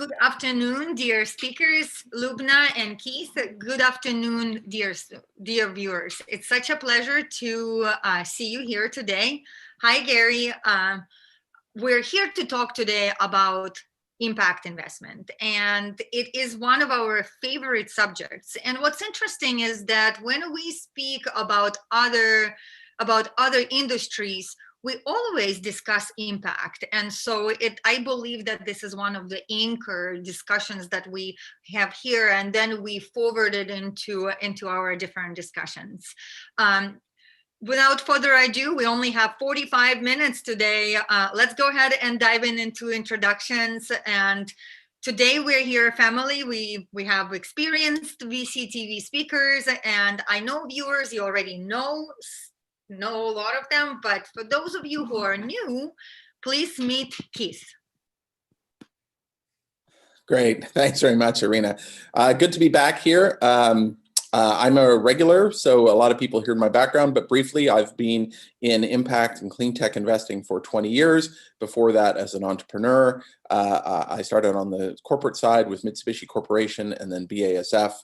Good afternoon, dear speakers, Lubna and Keith. Good afternoon, dear viewers. It's such a pleasure to see you here today. Hi, Gary. We're here to talk today about impact investment, and it is one of our favorite subjects. And what's interesting is that when we speak about other industries, we always discuss impact. And so I believe that this is one of the anchor discussions that we have here, and then we forward it into our different discussions. Without further ado, we only have 45 minutes today. Let's go ahead and dive into introductions. And today we're here, family. We have experienced VCTV speakers, and I know viewers, you already know a lot of them, but for those of you who are new, please meet Keith. Great, thanks very much, Irina. Good to be back here. I'm a regular, so a lot of people hear my background, but briefly, I've been in impact and clean tech investing for 20 years. Before that, as an entrepreneur, I started on the corporate side with Mitsubishi Corporation and then BASF,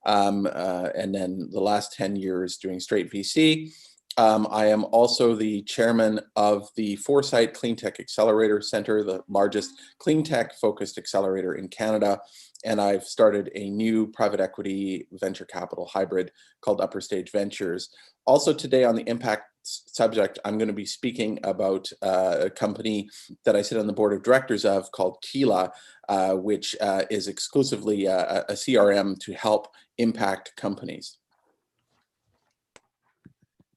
and then the last 10 years doing straight VC. I am also the chairman of the Foresight Clean Tech Accelerator Center, the largest clean tech focused accelerator in Canada. And I've started a new private equity venture capital hybrid called Upper Stage Ventures. Also today on the impact subject, I'm going to be speaking about a company that I sit on the board of directors of called Kila, which is exclusively a CRM to help impact companies.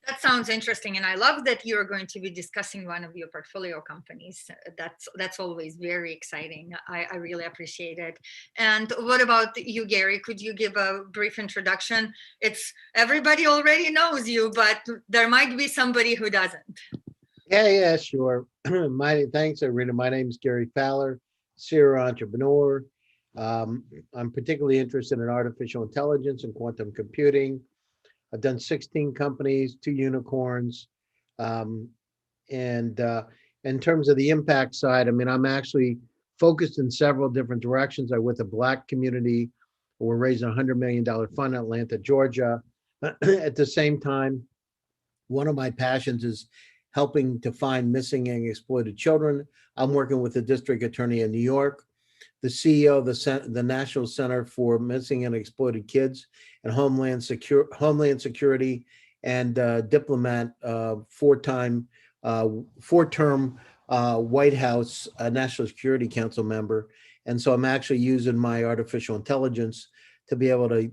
That sounds interesting, and I love that you're going to be discussing one of your portfolio companies. That's always very exciting. I really appreciate it. And what about you, Gary? Could you give a brief introduction? It's everybody already knows you, but there might be somebody who doesn't. Yeah, sure. Thanks, Irina. My name is Gary Fowler, serial entrepreneur. I'm particularly interested in artificial intelligence and quantum computing. I've done 16 companies, 2 unicorns. And in terms of the impact side, I mean, I'm actually focused in several different directions. I'm with the Black community. We're raising a $100 million fund in Atlanta, Georgia. At the same time, one of my passions is helping to find missing and exploited children. I'm working with the district attorney in New York, the CEO of the National Center for Missing and Exploited Kids and Homeland Security, and diplomat, four-term White House National Security Council member. And so I'm actually using my artificial intelligence to be able to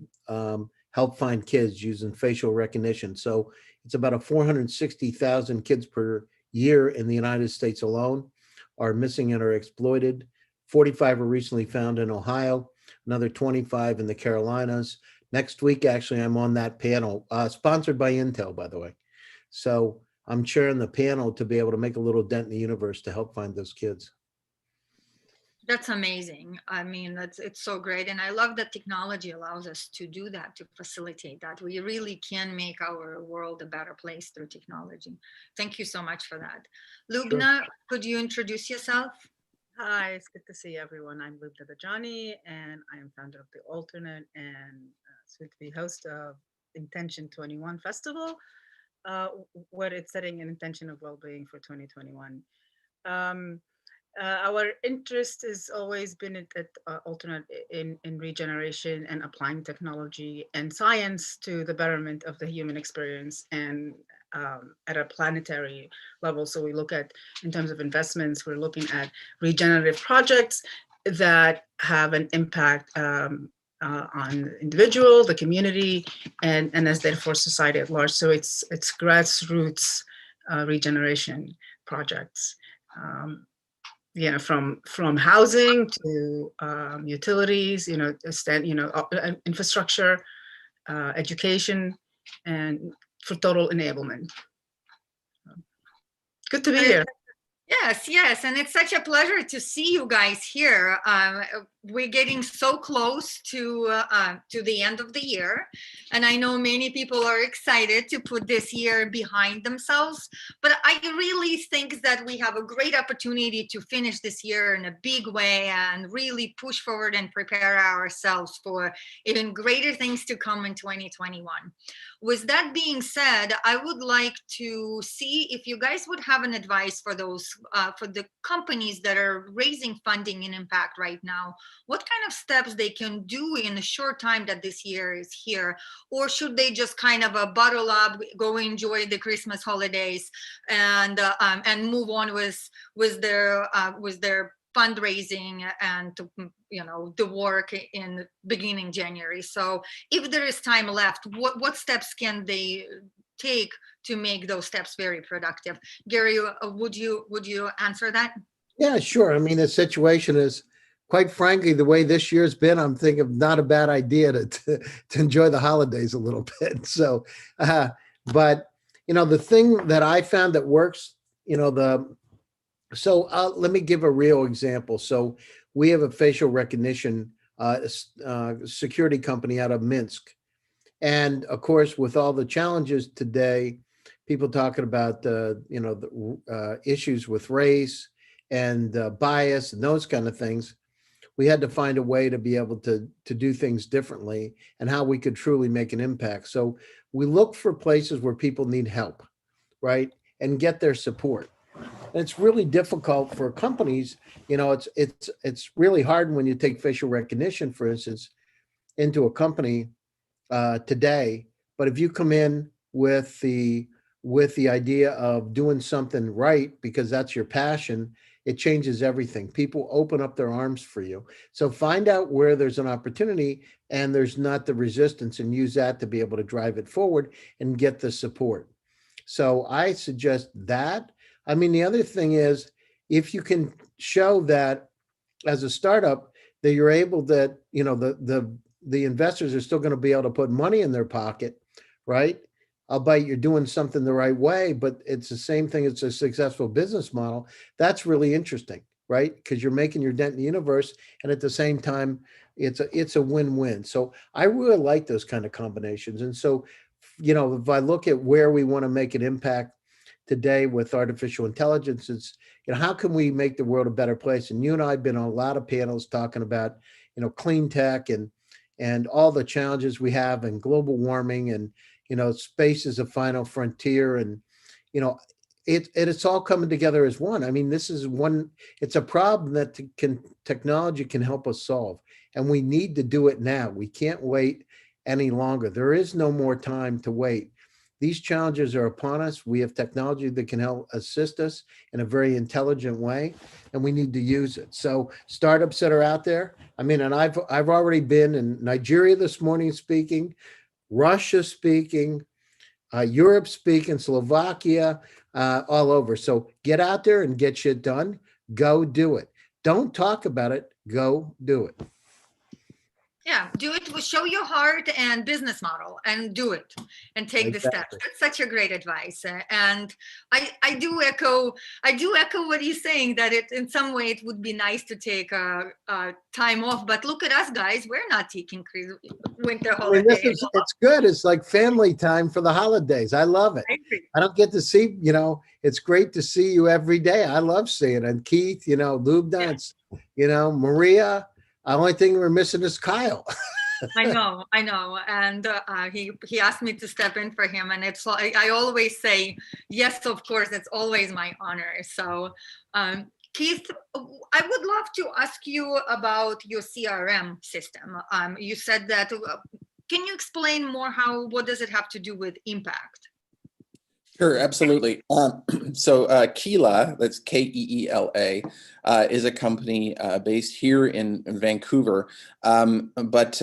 help find kids using facial recognition. So it's about 460,000 kids per year in the United States alone are missing and are exploited. 45 were recently found in Ohio, another 25 in the Carolinas. Next week, actually, I'm on that panel, sponsored by Intel, by the way. So I'm chairing the panel to be able to make a little dent in the universe to help find those kids. That's amazing. I mean, it's so great. And I love that technology allows us to do that, to facilitate that. We really can make our world a better place through technology. Thank you so much for that. Lubna, could you introduce yourself? Hi, it's good to see everyone. I'm Lubna Bajani, and I am founder of The Alternate and soon-to-be host of Intention 21 Festival, where it's setting an intention of well-being for 2021. Our interest has always been at Alternate in regeneration and applying technology and science to the betterment of the human experience and at a planetary level. So we look at, in terms of investments, we're looking at regenerative projects that have an impact on the individual, the community, and as therefore society at large. So it's grassroots regeneration projects. From housing to utilities, infrastructure, education, and for total enablement. Good to be here. Yes, and it's such a pleasure to see you guys here. we're getting so close to the end of the year, and I know many people are excited to put this year behind themselves. But I really think that we have a great opportunity to finish this year in a big way and really push forward and prepare ourselves for even greater things to come in 2021. With that being said, I would like to see if you guys would have an advice for those for the companies that are raising funding in impact right now. What kind of steps they can do in the short time that this year is here, or should they just kind of bottle up, go enjoy the Christmas holidays, and move on with their fundraising and the work in beginning January. So if there is time left, what steps can they take to make those steps very productive? Gary, would you answer that? Yeah, sure. I mean, the situation is, quite frankly, the way this year's been, I'm thinking not a bad idea to enjoy the holidays a little bit. So, but the thing that I found that works, let me give a real example. So we have a facial recognition security company out of Minsk. And of course, with all the challenges today, people talking about the issues with race and bias and those kind of things, we had to find a way to be able to do things differently and how we could truly make an impact. So we look for places where people need help, right, and get their support. And it's really difficult for companies. It's really hard when you take facial recognition, for instance, into a company today. But if you come in with the idea of doing something right because that's your passion, it changes everything. People open up their arms for you. So find out where there's an opportunity and there's not the resistance, and use that to be able to drive it forward and get the support. So I suggest that. I mean, the other thing is, if you can show that as a startup that you're able, that the investors are still going to be able to put money in their pocket, right? Albeit you're doing something the right way, but it's the same thing. It's a successful business model. That's really interesting, right? Because you're making your dent in the universe, and at the same time, it's a win-win. So I really like those kind of combinations. And so, if I look at where we want to make an impact today with artificial intelligence, it's, how can we make the world a better place? And you and I have been on a lot of panels talking about, clean tech and all the challenges we have, and global warming, and space is a final frontier, and it's all coming together as one. I mean, this is one. It's a problem that technology can help us solve, and we need to do it now. We can't wait any longer. There is no more time to wait. These challenges are upon us. We have technology that can help assist us in a very intelligent way, and we need to use it. So startups that are out there, I mean, and I've already been in Nigeria this morning speaking, Russia speaking, Europe speaking, Slovakia, all over. So get out there and get shit done. Go do it. Don't talk about it. Go do it. Yeah, do it. Show your heart and business model, and do it, and take the steps. That's such a great advice, and I do echo what he's saying, that in some way it would be nice to take time off. But look at us, guys. We're not taking winter holidays. It's good. It's like family time for the holidays. I love it. I don't get to see. It's great to see you every day. I love seeing it. And Keith, Lubna, Maria. The only thing we're missing is Kyle. I know. And he asked me to step in for him. And it's like, I always say, yes, of course, it's always my honor. So Keith, I would love to ask you about your CRM system. You said that, can you explain more what does it have to do with impact? Sure, absolutely. So Keela, that's Keela, is a company based here in Vancouver. But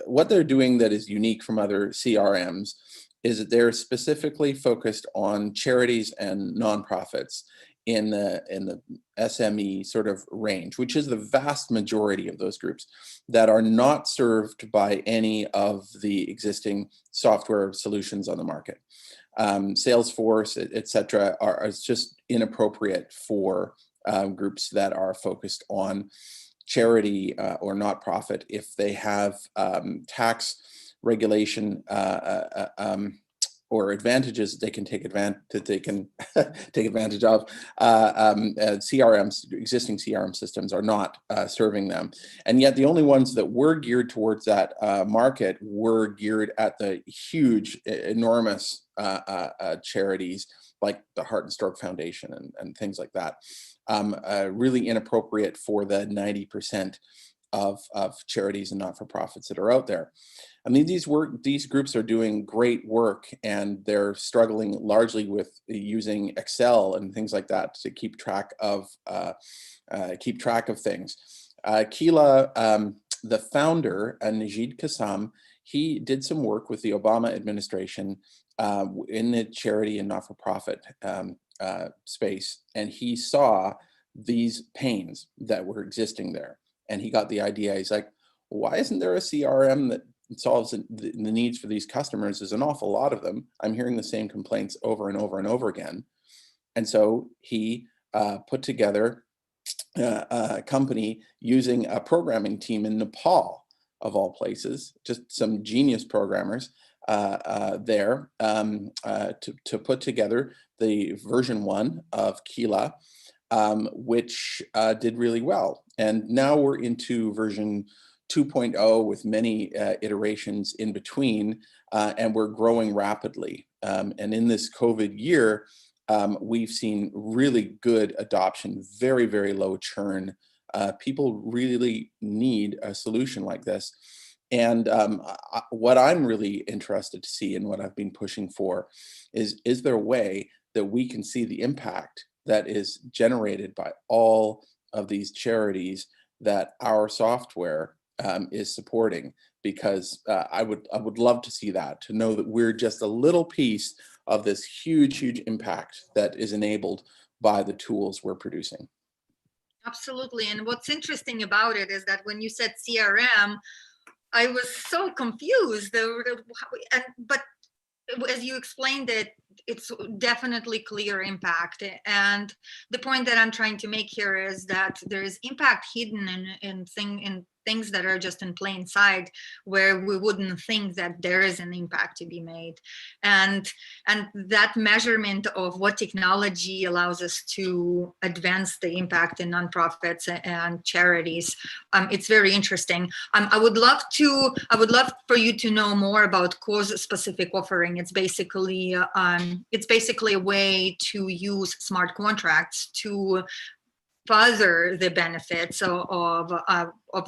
what they're doing that is unique from other CRMs is that they're specifically focused on charities and nonprofits in the SME sort of range, which is the vast majority of those groups that are not served by any of the existing software solutions on the market. Salesforce, et cetera, are just inappropriate for groups that are focused on charity or not-profit if they have tax regulation or advantages they can take advantage take advantage of. CRMs, existing CRM systems, are not serving them, and yet the only ones that were geared towards that market were geared at the huge, enormous charities like the Heart and Stroke Foundation and things like that. Really inappropriate for the 90% of charities and not-for-profits that are out there. I mean, these groups are doing great work, and they're struggling largely with using Excel and things like that to keep track of things. Kila, the founder, Najid Qassam, he did some work with the Obama administration in the charity and not-for-profit space, and he saw these pains that were existing there, and he got the idea. He's like, why isn't there a CRM that solves the needs for these customers? There's an awful lot of them. I'm hearing the same complaints over and over and over again. And so he put together a company using a programming team in Nepal, of all places, just some genius programmers there to put together the version 1 of Kila, which did really well. And now we're into version 2.0 with many iterations in between, and we're growing rapidly. And in this COVID year, we've seen really good adoption, very, very low churn. People really need a solution like this. And what I'm really interested to see, and what I've been pushing for, is there a way that we can see the impact that is generated by all of these charities that our software is supporting? Because I would love to see that, to know that we're just a little piece of this huge, huge impact that is enabled by the tools we're producing. Absolutely. And what's interesting about it is that when you said CRM, I was so confused. But as you explained it, it's definitely clear impact. And the point that I'm trying to make here is that there is impact hidden in things that are just in plain sight, where we wouldn't think that there is an impact to be made. And that measurement of what technology allows us to advance the impact in nonprofits and charities, it's very interesting. I would love for you to know more about cause-specific offering. It's basically a way to use smart contracts to further the benefits of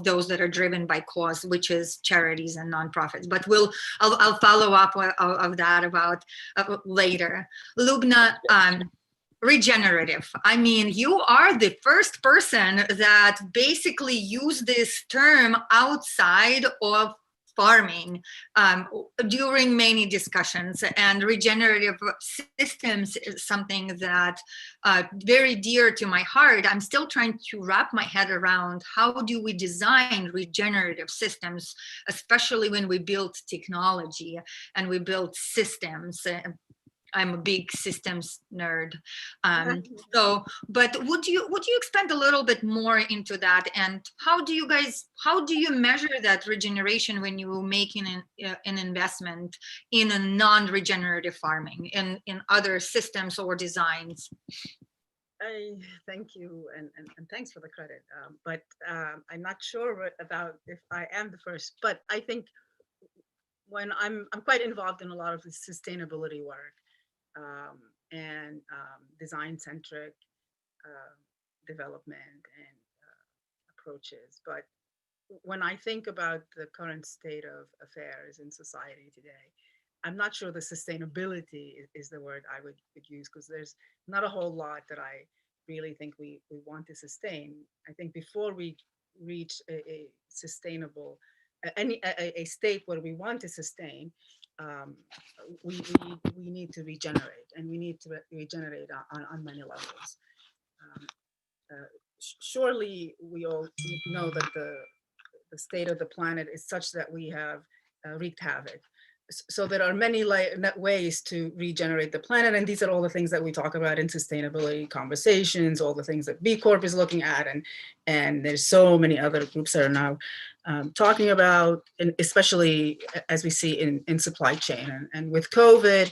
those that are driven by cause, which is charities and nonprofits. But I'll follow up of that about later. Lubna, regenerative. I mean, you are the first person that basically used this term outside of farming during many discussions, and regenerative systems is something that very dear to my heart. I'm still trying to wrap my head around how do we design regenerative systems, especially when we build technology and we build systems. I'm a big systems nerd. But would you expand a little bit more into that? And how do you measure that regeneration when you make an investment in a non-regenerative farming, in other systems or designs? I thank you, and thanks for the credit. But I'm not sure about if I am the first, but I think when I'm quite involved in a lot of the sustainability work, and design-centric development and approaches. But when I think about the current state of affairs in society today, I'm not sure the sustainability is the word I would use, because there's not a whole lot that I really think we want to sustain. I think before we reach a sustainable, a state where we want to sustain, we need to regenerate, and we need to regenerate on many levels. Surely we all know that the state of the planet is such that we have wreaked havoc so there are many ways to regenerate the planet, and these are all the things that we talk about in sustainability conversations, all the things that B Corp is looking at, and there's so many other groups that are now talking about, and especially as we see in supply chain, and with COVID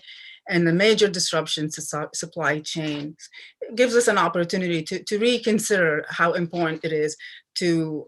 and the major disruptions to supply chains, it gives us an opportunity to reconsider how important it is to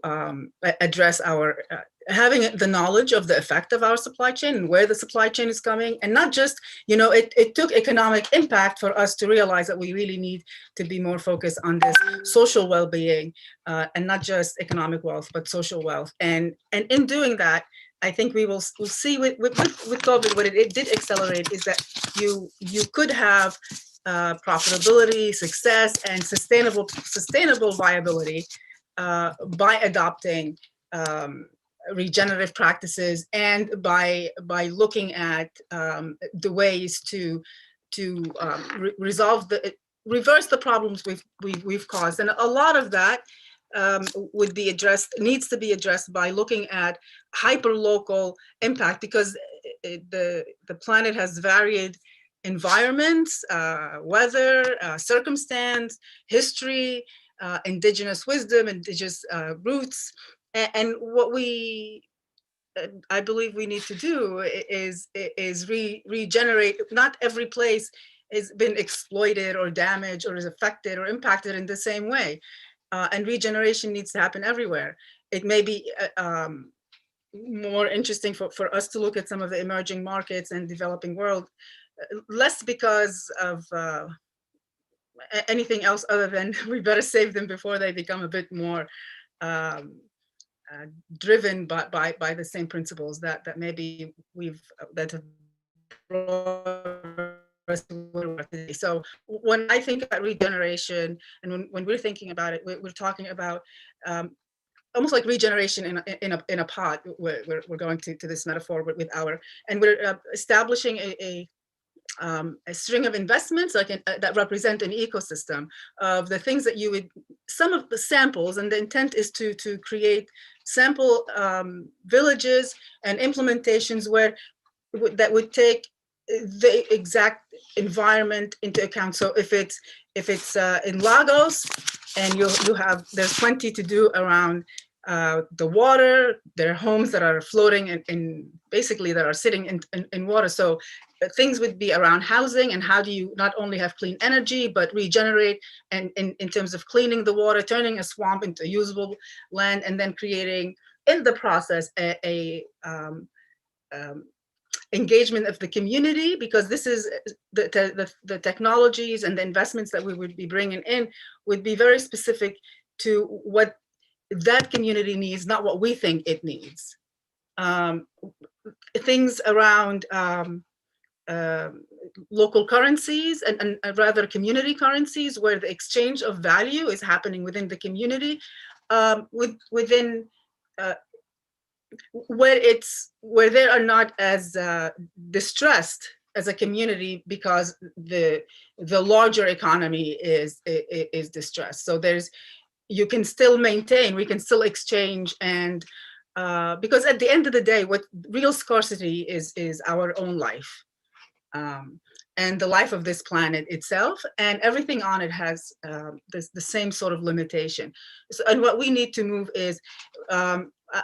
address our having the knowledge of the effect of our supply chain and where the supply chain is coming, and not just, it took economic impact for us to realize that we really need to be more focused on this social well-being, and not just economic wealth, but social wealth. And in doing that, I think we'll see with COVID, what it did accelerate is that you could have profitability, success, and sustainable viability by adopting regenerative practices, and by looking at the ways to reverse the problems we've caused. And a lot of that needs to be addressed by looking at hyper-local impact, because the planet has varied environments, weather, circumstance, history, indigenous wisdom, indigenous roots. And what I believe we need to do is regenerate. Not every place has been exploited or damaged or is affected or impacted in the same way. And regeneration needs to happen everywhere. It may be more interesting for us to look at some of the emerging markets and developing world, less because of anything else other than we better save them before they become a bit more driven by the same principles that maybe that have brought us to where we are today. So when I think about regeneration, and when we're thinking about it, we're talking about almost like regeneration in a pot. We're going to this metaphor with and we're establishing a string of investments that represent an ecosystem of the things that you would, some of the samples, and the intent is to create sample villages and implementations that would take the exact environment into account. So if it's in Lagos, and there's plenty to do around the water, there are homes that are floating in basically that are sitting in water. So things would be around housing, and how do you not only have clean energy, but regenerate, and in terms of cleaning the water, turning a swamp into usable land, and then creating in the process a engagement of the community, because this is the technologies and the investments that we would be bringing in would be very specific to what that community needs, not what we think it needs. Things around local currencies and rather community currencies, where the exchange of value is happening within the community, within where they are not as distressed as a community because the larger economy is distressed. So you can still maintain, we can still exchange, and because at the end of the day, what real scarcity is our own life, and the life of this planet itself, and everything on it has the same sort of limitation. So, and what we need to move is,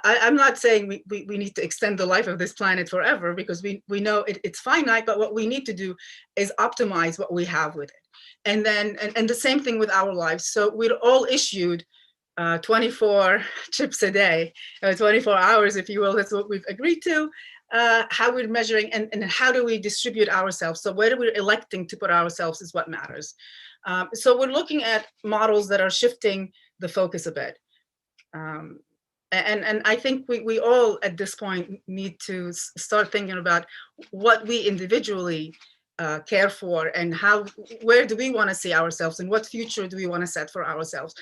I'm not saying we need to extend the life of this planet forever, because we know it's finite, but what we need to do is optimize what we have with it. And then, and the same thing with our lives. So we're all issued 24 chips a day, 24 hours, if you will. That's what we've agreed to. How we're measuring, and how do we distribute ourselves? So where we're electing to put ourselves is what matters. So we're looking at models that are shifting the focus a bit. And I think we all at this point need to start thinking about what we individually care for, and where do we want to see ourselves, and what future do we want to set for ourselves,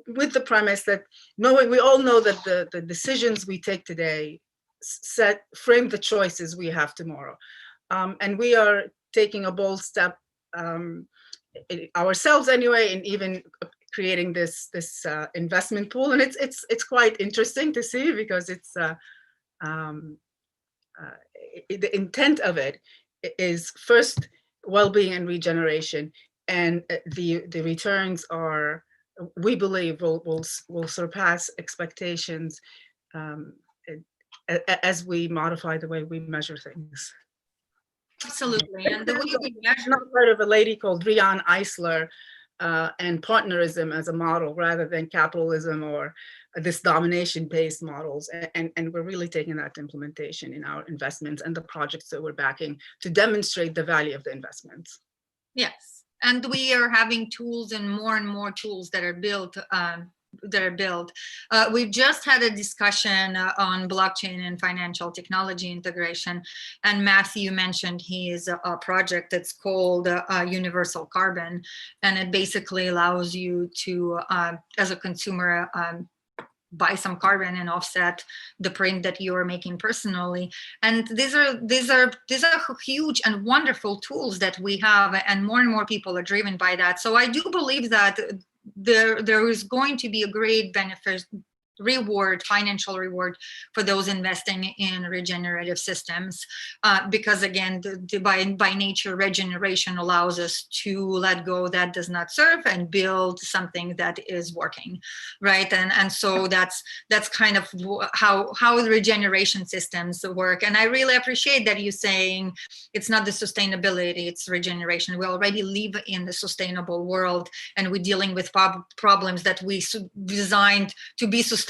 with the premise that we all know that the decisions we take today frame the choices we have tomorrow. And we are taking a bold step ourselves anyway, and even creating this investment pool. And it's quite interesting to see, because the intent of it is first well-being and regeneration, and the returns are, we believe, will surpass expectations um, as we modify the way we measure things. Absolutely. And the way we measure. Not part of a lady called Rian Eisler and partnerism as a model rather than capitalism or this domination-based models. And we're really taking that to implementation in our investments and the projects that we're backing to demonstrate the value of the investments. Yes, and we are having tools and more tools that are built. We've just had a discussion on blockchain and financial technology integration, and Matthew mentioned his project that's called Universal Carbon, and it basically allows you to, as a consumer, buy some carbon and offset the print that you're making personally. And these are huge and wonderful tools that we have, and more people are driven by that. So I do believe that there is going to be a great benefit, financial reward for those investing in regenerative systems, because again, by nature, regeneration allows us to let go that does not serve and build something that is working, right? And so that's kind of how the regeneration systems work. And I really appreciate that you saying it's not the sustainability, it's regeneration. We already live in the sustainable world, and we're dealing with problems that we designed to be sustainable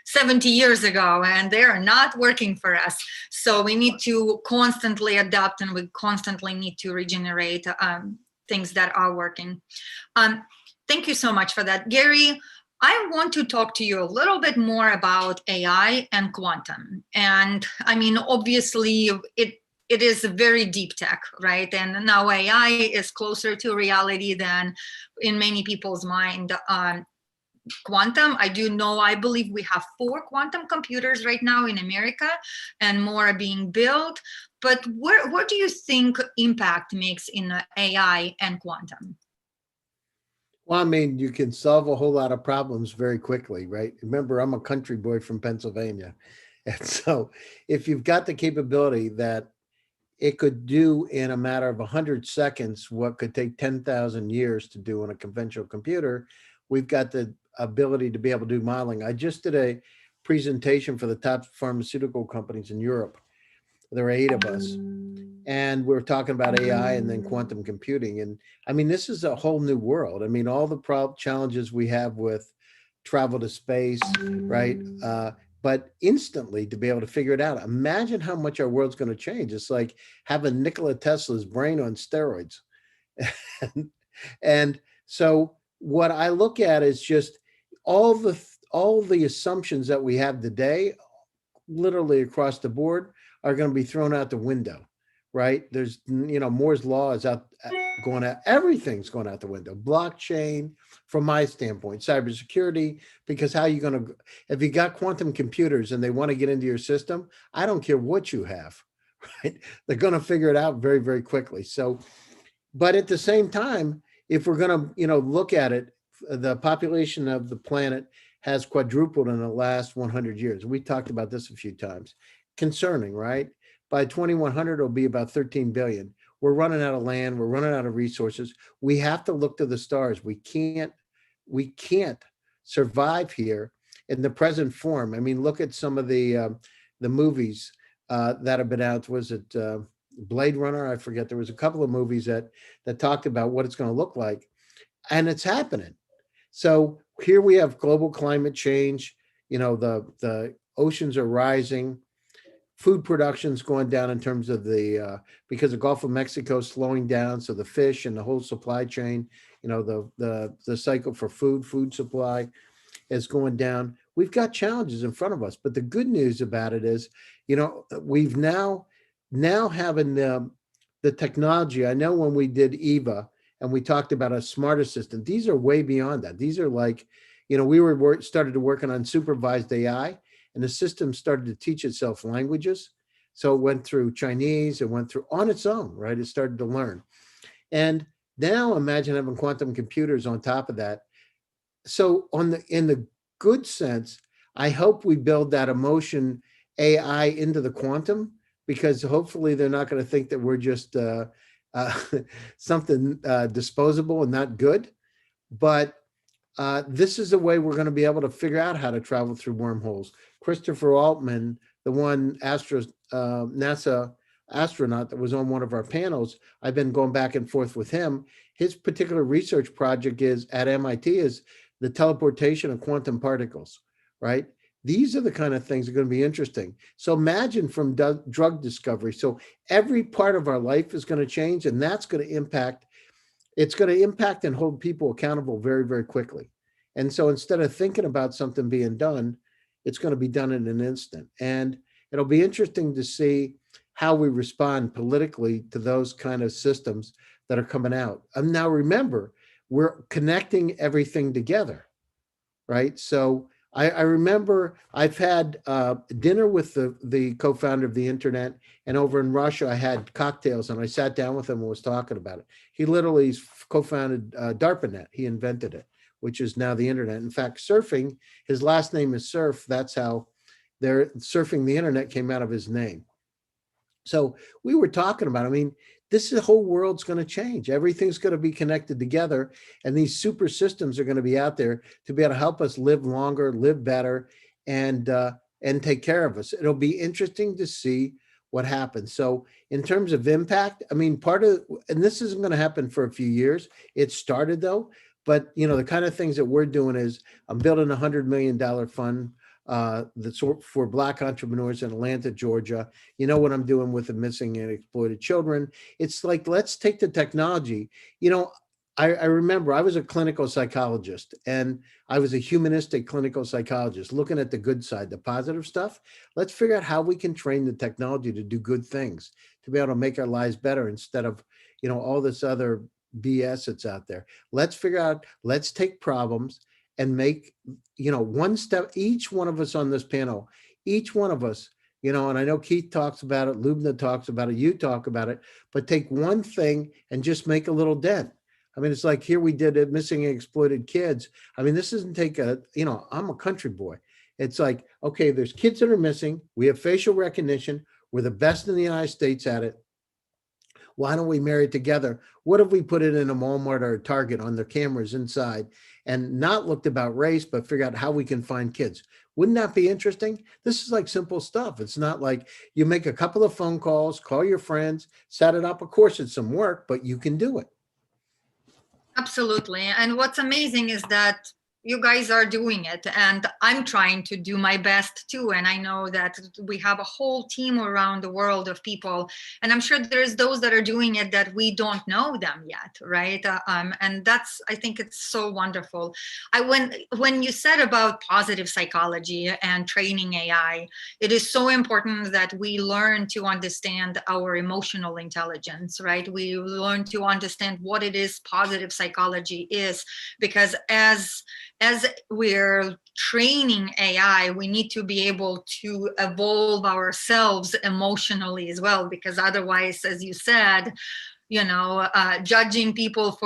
70 years ago, and they are not working for us. So we need to constantly adapt, and we constantly need to regenerate things that are working. Thank you so much for that. Gary, I want to talk to you a little bit more about AI and quantum. And I mean, obviously, it is a very deep tech, right? And now AI is closer to reality than in many people's mind. Quantum, I believe we have 4 quantum computers right now in America, and more are being built. But what do you think impact makes in AI and quantum? Well, I mean, you can solve a whole lot of problems very quickly, right? Remember, I'm a country boy from Pennsylvania. And so if you've got the capability that it could do in a matter of 100 seconds what could take 10,000 years to do on a conventional computer, we've got the ability to be able to do modeling. I just did a presentation for the top pharmaceutical companies in Europe. There are 8 of us. And we're talking about AI and then quantum computing. And I mean, this is a whole new world. I mean, all the challenges we have with travel to space, right? But instantly to be able to figure it out. Imagine how much our world's going to change. It's like having Nikola Tesla's brain on steroids. And so what I look at is just all the assumptions that we have today, literally across the board, are going to be thrown out the window, right? There's, Moore's law is going out, everything's going out the window. Blockchain, from my standpoint, cybersecurity, because how are you going to, if you got quantum computers and they want to get into your system, I don't care what you have, right? They're going to figure it out very, very quickly. So, but at the same time, if we're going to, look at it, the population of the planet has quadrupled in the last 100 years. We talked about this a few times. Concerning, right? By 2100, it'll be about 13 billion. We're running out of land. We're running out of resources. We have to look to the stars. We can't survive here in the present form. I mean, look at some of the movies that have been out. Was it Blade Runner? I forget. There was a couple of movies that talked about what it's going to look like, and it's happening. So here we have global climate change. The oceans are rising. Food production's going down in terms of because the Gulf of Mexico is slowing down. So the fish and the whole supply chain, the cycle for food supply is going down. We've got challenges in front of us, but the good news about it is, we've now having the technology. I know when we did EVA and we talked about a smart assistant, these are way beyond that. These are like, we started to working on supervised AI. And the system started to teach itself languages. So it went through Chinese, it went through on its own, right? It started to learn. And now imagine having quantum computers on top of that. So in the good sense, I hope we build that emotion AI into the quantum because hopefully they're not going to think that we're just something disposable and not good. But this is a way we're going to be able to figure out how to travel through wormholes. Christopher Altman, the one NASA astronaut that was on one of our panels, I've been going back and forth with him. His particular research project is at MIT is the teleportation of quantum particles, right? These are the kind of things that are going to be interesting. So imagine from drug discovery. So every part of our life is going to change, and that's going to impact. It's going to impact and hold people accountable very, very quickly. And so instead of thinking about something being done, it's going to be done in an instant. And it'll be interesting to see how we respond politically to those kind of systems that are coming out. And now remember, we're connecting everything together, right? So I remember I've had dinner with the co-founder of the internet, and over in Russia, I had cocktails and I sat down with him and was talking about it. He literally co-founded DARPANET. He invented it, which is now the internet. In fact, surfing, his last name is Surf. That's how they're surfing the internet came out of his name. So we were talking about, I mean, this whole world's going to change. Everything's going to be connected together. And these super systems are going to be out there to be able to help us live longer, live better, and take care of us. It'll be interesting to see what happens. So in terms of impact, I mean, and this isn't going to happen for a few years. It started though, but the kind of things that we're doing is I'm building $100 million fund that's for Black entrepreneurs in Atlanta, Georgia. You know what I'm doing with the missing and exploited children. It's like, let's take the technology. I remember I was a clinical psychologist, and I was a humanistic clinical psychologist looking at the good side, the positive stuff. Let's figure out how we can train the technology to do good things, to be able to make our lives better instead of, all this other BS that's out there. Let's figure out, let's take problems and make, one step, each one of us on this panel, each one of us, and I know Keith talks about it, Lubna talks about it, you talk about it, but take one thing and just make a little dent. I mean, it's like here we did it, missing and exploited kids. I mean, this doesn't take I'm a country boy. It's like, okay, there's kids that are missing. We have facial recognition. We're the best in the United States at it. Why don't we marry it together? What if we put it in a Walmart or a Target on their cameras inside and not looked about race, but figure out how we can find kids? Wouldn't that be interesting? This is like simple stuff. It's not like you make a couple of phone calls, call your friends, set it up. Of course, it's some work, but you can do it. Absolutely. And what's amazing is that you guys are doing it, and I'm trying to do my best too. And I know that we have a whole team around the world of people, and I'm sure there's those that are doing it that we don't know them yet, right? And I think it's so wonderful. When you said about positive psychology and training AI, it is so important that we learn to understand our emotional intelligence, right? We learn to understand what it is positive psychology is, because as we're training AI, we need to be able to evolve ourselves emotionally as well, because otherwise, as you said, judging people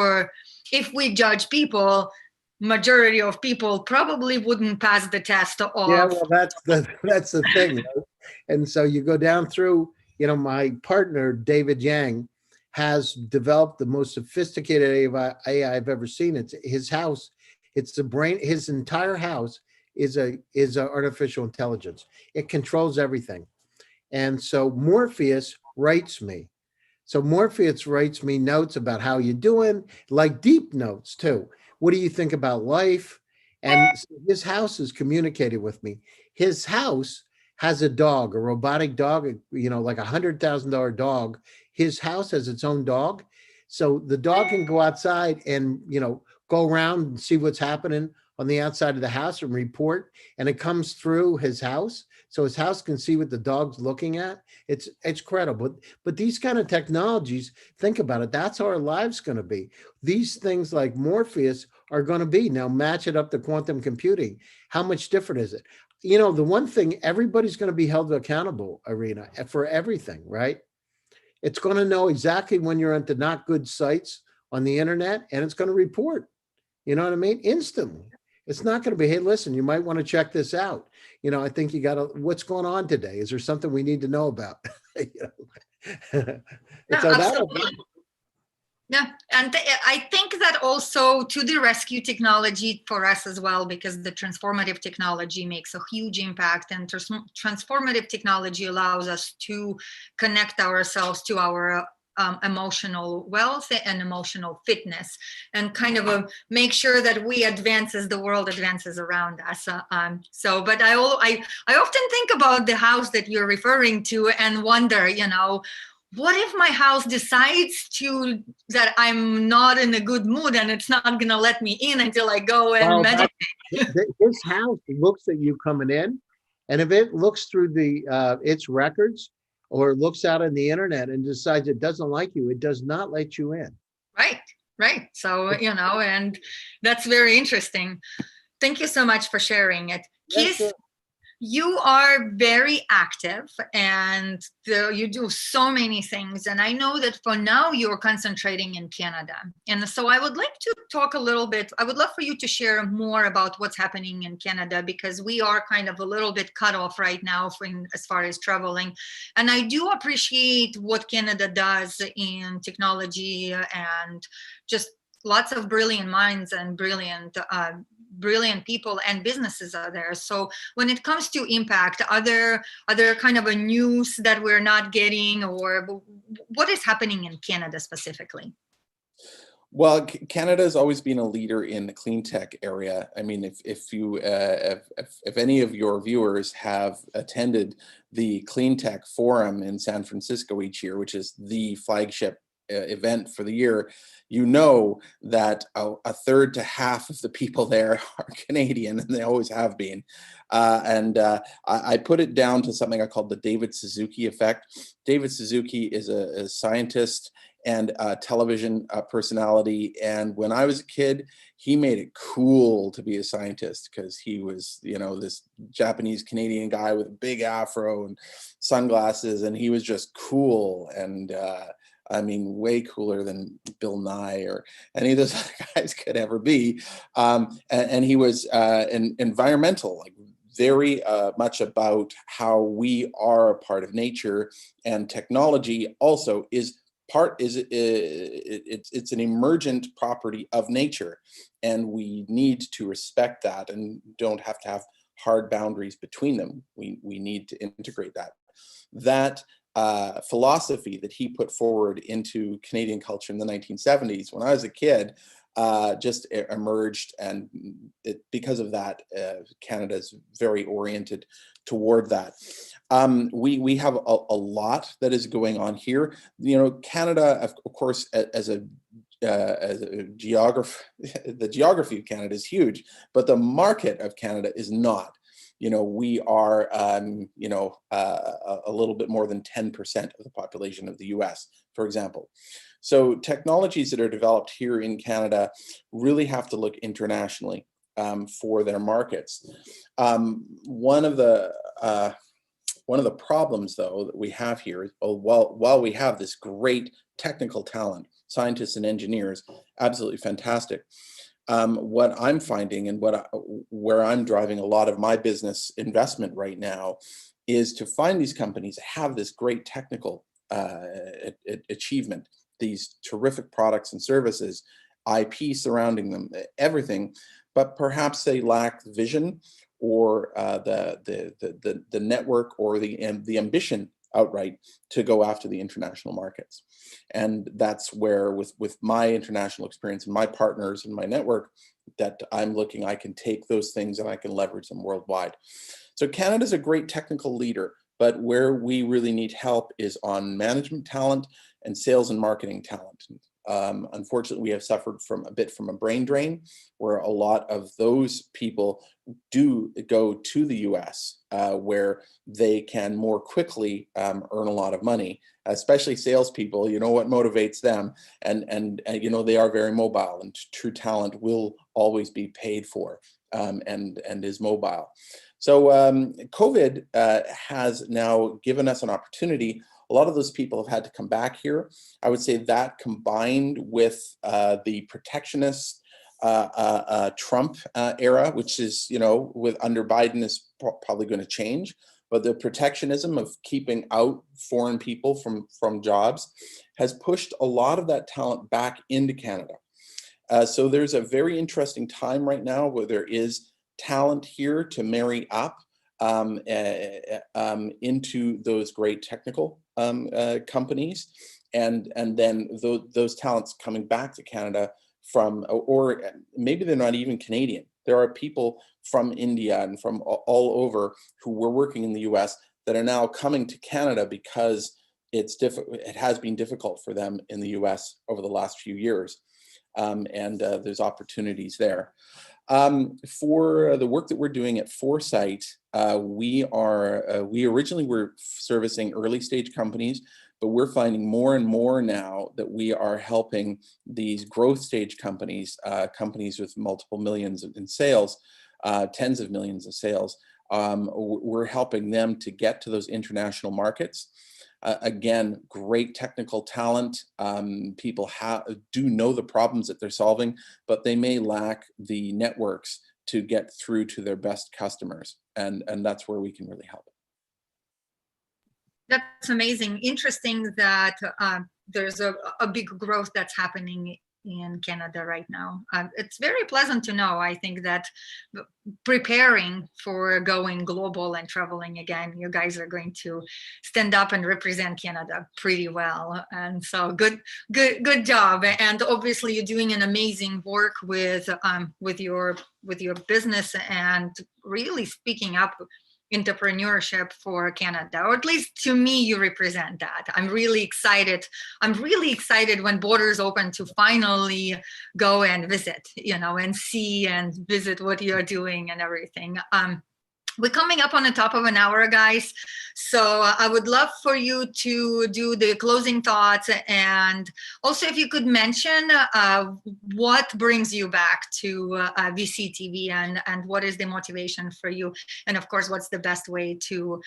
if we judge people, majority of people probably wouldn't pass the test of. Yeah, well, that's the thing. Right? And so you go down through, my partner, David Yang, has developed the most sophisticated AI I've ever seen. It's his house. It's the brain. His entire house is a artificial intelligence. It controls everything. And so Morpheus writes me. So Morpheus writes me notes about how you're doing, like deep notes too. What do you think about life? And so his house is communicating with me. His house has a dog, a robotic dog, like $100,000 dog. His house has its own dog. So the dog can go outside and, go around and see what's happening on the outside of the house and report. And it comes through his house. So his house can see what the dog's looking at. It's credible. But these kind of technologies, think about it, that's how our lives going to be. These things like Morpheus are going to be. Now match it up to quantum computing. How much different is it? The one thing, everybody's going to be held accountable, Irina, for everything, right? It's going to know exactly when you're into not good sites on the internet, and it's going to report. You know what I mean? Instantly. It's not going to be, hey, listen, you might want to check this out. You know, I think you got to, what's going on today? Is there something we need to know about? You know? Yeah, So that, absolutely. Yeah, and I think that also to the rescue technology for us as well, because the transformative technology makes a huge impact, and transformative technology allows us to connect ourselves to our emotional wealth and emotional fitness, and kind of make sure that we advance as the world advances around us. But I often think about the house that you're referring to and wonder, you know, what if my house decides to that I'm not in a good mood and it's not going to let me in until I go and well, meditate? this house looks at you coming in, and if it looks through the its records or looks out on the internet and decides it doesn't like you, it does not let you in. Right, right. So, you know, and that's very interesting. Thank you so much for sharing it. Yeah, Keith, sure. you are very active and you do so many things. And I know that for now you're concentrating in Canada. And so I would like to talk a little bit. I would love for you to share more about what's happening in Canada, because we are kind of a little bit cut off right now as far as traveling. And I do appreciate what Canada does in technology and just lots of brilliant minds and brilliant people and businesses are there. So when it comes to impact, are there kind of a news that we're not getting, or what is happening in Canada specifically? Well, Canada has always been a leader in the clean tech area. I mean, if any of your viewers have attended the Clean Tech Forum in San Francisco each year, which is the flagship event for the year, you know that a third to half of the people there are Canadian, and they always have been. I put it down to something I called the David Suzuki effect. David Suzuki is a scientist and a television personality. And when I was a kid, he made it cool to be a scientist because he was, you know, this Japanese Canadian guy with a big afro and sunglasses, and he was just cool. And I mean, way cooler than Bill Nye or any of those other guys could ever be. And he was environmental, like very much about how we are a part of nature, and technology also is it's an emergent property of nature, and we need to respect that and don't have to have hard boundaries between them. We need to integrate that philosophy that he put forward into Canadian culture in the 1970s when I was a kid just emerged, and because of that, Canada's very oriented toward that. We have a lot that is going on here. You know, Canada, of course, as a geography, the geography of Canada is huge, but the market of Canada is not. You know, we are, you know, a little bit more than 10% of the population of the US, for example. So technologies that are developed here in Canada really have to look internationally for their markets. One of the problems, though, that we have here is, while we have this great technical talent, scientists and engineers, absolutely fantastic. What I'm finding and where I'm driving a lot of my business investment right now is to find these companies that have this great technical achievement, these terrific products and services, IP surrounding them, everything, but perhaps they lack vision or the network or the ambition outright to go after the international markets. And that's where with my international experience and my partners and my network, that I'm looking, I can take those things and I can leverage them worldwide. So Canada's a great technical leader, but where we really need help is on management talent and sales and marketing talent. Unfortunately, we have suffered a bit from a brain drain, where a lot of those people do go to the US, where they can more quickly earn a lot of money, especially salespeople. You know what motivates them, and you know, they are very mobile, and true talent will always be paid for, and is mobile. So COVID has now given us an opportunity. A lot of those people have had to come back here. I would say that, combined with the protectionist Trump era, which is, with under Biden is probably going to change. But the protectionism of keeping out foreign people from jobs has pushed a lot of that talent back into Canada. So there's a very interesting time right now where there is talent here to marry up into those great technical companies, and then those talents coming back to Canada from, or maybe they're not even Canadian. There are people from India and from all over who were working in the US that are now coming to Canada because it has been difficult for them in the US over the last few years. And there's opportunities there. For the work that we're doing at Foresight, we originally were servicing early stage companies, but we're finding more and more now that we are helping these growth stage companies, companies with multiple millions in sales, tens of millions of sales. We're helping them to get to those international markets. Again, great technical talent. People do know the problems that they're solving, but they may lack the networks to get through to their best customers. And that's where we can really help. That's amazing. Interesting that there's a big growth that's happening in Canada right now. It's very pleasant to know. I think that preparing for going global and traveling again, you guys are going to stand up and represent Canada pretty well. And so good job. And obviously you're doing an amazing work with your business and really speaking up entrepreneurship for Canada, or at least to me, you represent that. I'm really excited. I'm really excited when borders open to finally go and visit, and see and visit what you're doing and everything. We're coming up on the top of an hour, guys. So I would love for you to do the closing thoughts, and also if you could mention what brings you back to VCTV and what is the motivation for you, and of course, what's the best way to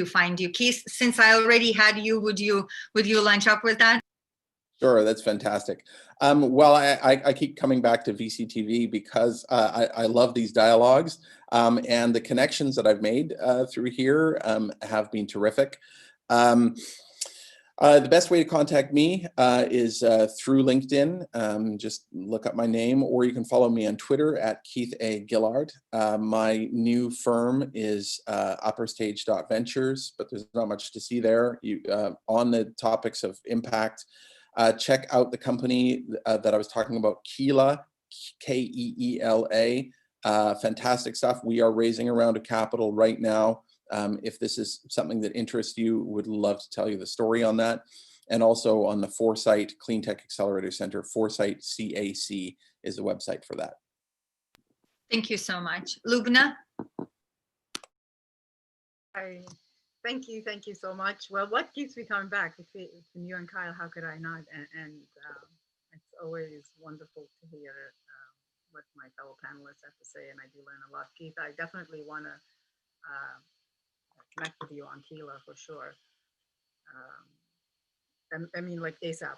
find you. Keith, since I already had you, would you lunch up with that? Sure, that's fantastic. Well, I keep coming back to VCTV because I love these dialogues, and the connections that I've made through here have been terrific. The best way to contact me is through LinkedIn. Just look up my name, or you can follow me on Twitter at Keith A. Gillard. My new firm is upperstage.ventures, but there's not much to see there. On the topics of impact, check out the company that I was talking about, Keela, Keela. Fantastic stuff. We are raising a round of capital right now. If this is something that interests you, would love to tell you the story on that. And also on the Foresight Clean Tech Accelerator Center, Foresight CAC is the website for that. Thank you so much. Lubna? Thank you so much. Well, what keeps me coming back between you and Kyle? How could I not? And it's always wonderful to hear what my fellow panelists have to say, and I do learn a lot. Keith, I definitely want to connect with you on Keela for sure. I mean, like ASAP.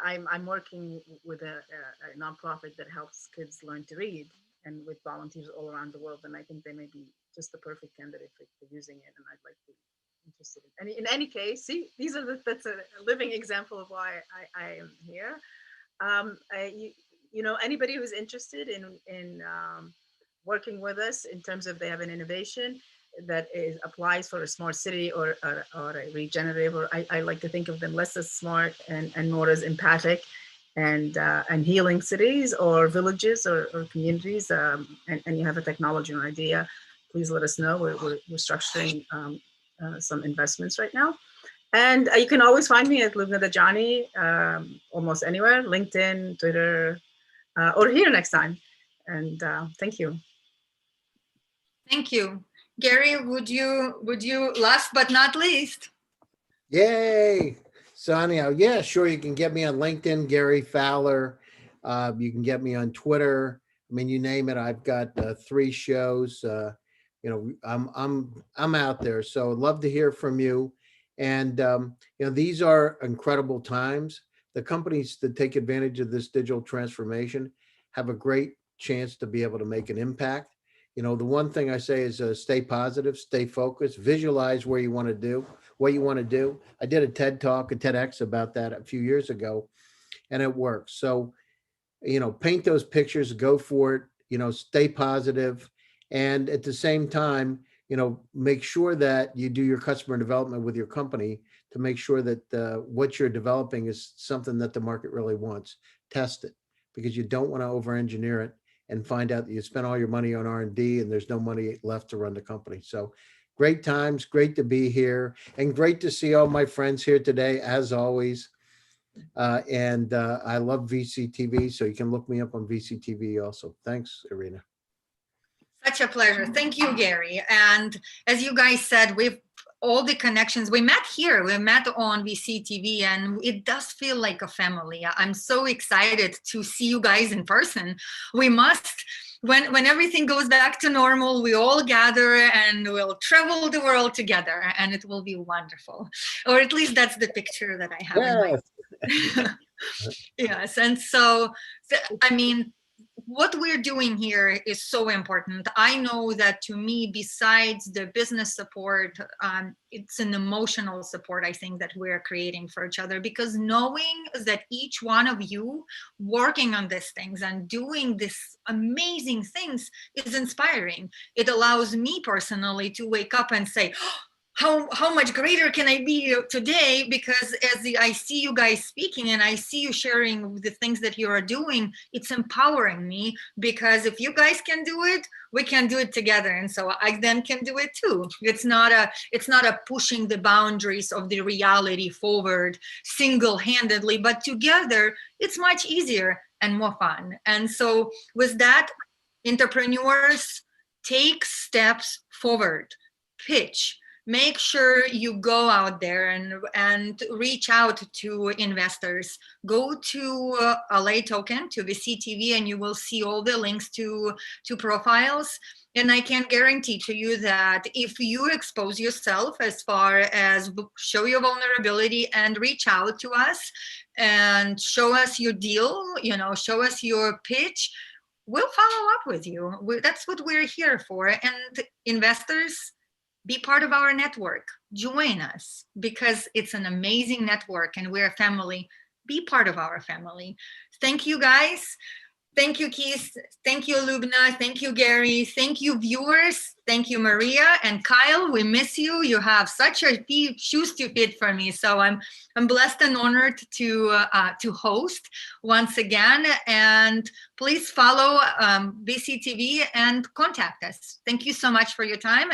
I'm working with a nonprofit that helps kids learn to read, and with volunteers all around the world, and I think they may be just the perfect candidate for using it, and I'd like to be interested in. And in any case, see, that's a living example of why I am here. Anybody who's interested in working with us in terms of they have an innovation that applies for a smart city or a regenerative, or I like to think of them less as smart and more as empathic and healing cities or villages or communities, and you have a technology or idea, please let us know. We're structuring some investments right now. And you can always find me at Lubna Dajani, almost anywhere, LinkedIn, Twitter, or here next time. And thank you. Thank you. Gary, would you last but not least? Yay, Sonia. Yeah, sure. You can get me on LinkedIn, Gary Fowler. You can get me on Twitter. I mean, you name it. I've got 3 shows. I'm out there. So I'd love to hear from you. And these are incredible times. The companies that take advantage of this digital transformation have a great chance to be able to make an impact. You know, the one thing I say is stay positive, stay focused, visualize where you want to do, what you want to do. I did a TED talk, a TEDx about that a few years ago, and it works. So, you know, paint those pictures, go for it, you know, stay positive. And at the same time, you know, make sure that you do your customer development with your company to make sure that what you're developing is something that the market really wants. Test it, because you don't want to over-engineer it and find out that you spent all your money on R&D and there's no money left to run the company. So great times, great to be here, and great to see all my friends here today, as always. I love VCTV, so you can look me up on VCTV also. Thanks, Irina. Such a pleasure. Thank you, Gary. And as you guys said, we've all the connections. We met here, we met on VCTV, and it does feel like a family. I'm so excited to see you guys in person. We must, when everything goes back to normal, we all gather and we'll travel the world together, and it will be wonderful. Or at least that's the picture that I have in mind. Yes, and so, I mean, what we're doing here is so important. I know that to me, besides the business support, it's an emotional support, I think, that we're creating for each other, because knowing that each one of you working on these things and doing these amazing things is inspiring. It allows me personally to wake up and say, how much greater can I be today? Because I see you guys speaking and I see you sharing the things that you are doing, it's empowering me, because if you guys can do it, we can do it together. And so I then can do it too. It's not a pushing the boundaries of the reality forward single-handedly, but together it's much easier and more fun. And so with that, entrepreneurs, take steps forward, pitch. Make sure you go out there and reach out to investors. Go to LATOKEN, to the CTV, and you will see all the links to profiles. And I can guarantee to you that if you expose yourself as far as show your vulnerability and reach out to us and show us your deal, you know, show us your pitch, we'll follow up with you. That's what we're here for. And investors, be part of our network. Join us, because it's an amazing network and we're a family. Be part of our family. Thank you, guys. Thank you, Keith. Thank you, Lubna. Thank you, Gary. Thank you, viewers. Thank you, Maria and Kyle. We miss you. You have such a few shoes to fit for me. So I'm blessed and honored to host once again. And please follow VCTV and contact us. Thank you so much for your time.